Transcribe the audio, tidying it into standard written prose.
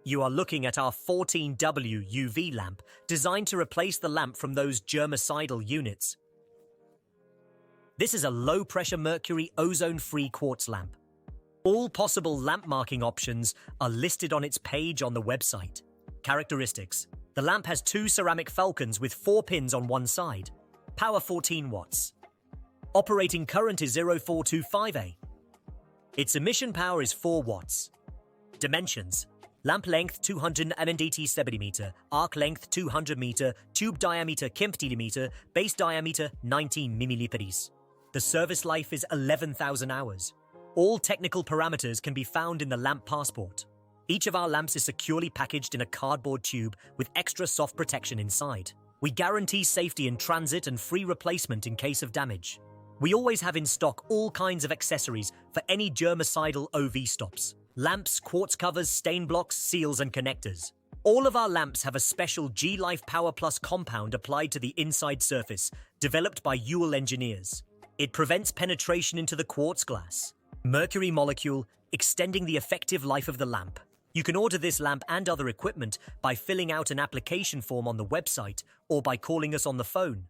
You are looking at our 14W UV lamp, designed to replace the lamp from those germicidal units. This is a low-pressure mercury ozone-free quartz lamp. All possible lamp marking options are listed on its page on the website. Characteristics: the lamp has 2 ceramic falcons with 4 pins on one side. Power 14 watts. Operating current is 0425A. Its emission power is 4 watts. Dimensions: lamp length 287 meter, arc length 200 meter, tube diameter 50 meter, base diameter 19 millimeters. The service life is 11,000 hours. All technical parameters can be found in the lamp passport. Each of our lamps is securely packaged in a cardboard tube with extra soft protection inside. We guarantee safety in transit and free replacement in case of damage. We always have in stock all kinds of accessories for any germicidal OV stops: lamps, quartz covers, stain blocks, seals and connectors. All of our lamps have a special G-Life Power Plus compound applied to the inside surface, developed by UL engineers. It prevents penetration into the quartz glass. Mercury molecule, extending the effective life of the lamp. You can order this lamp and other equipment by filling out an application form on the website or by calling us on the phone.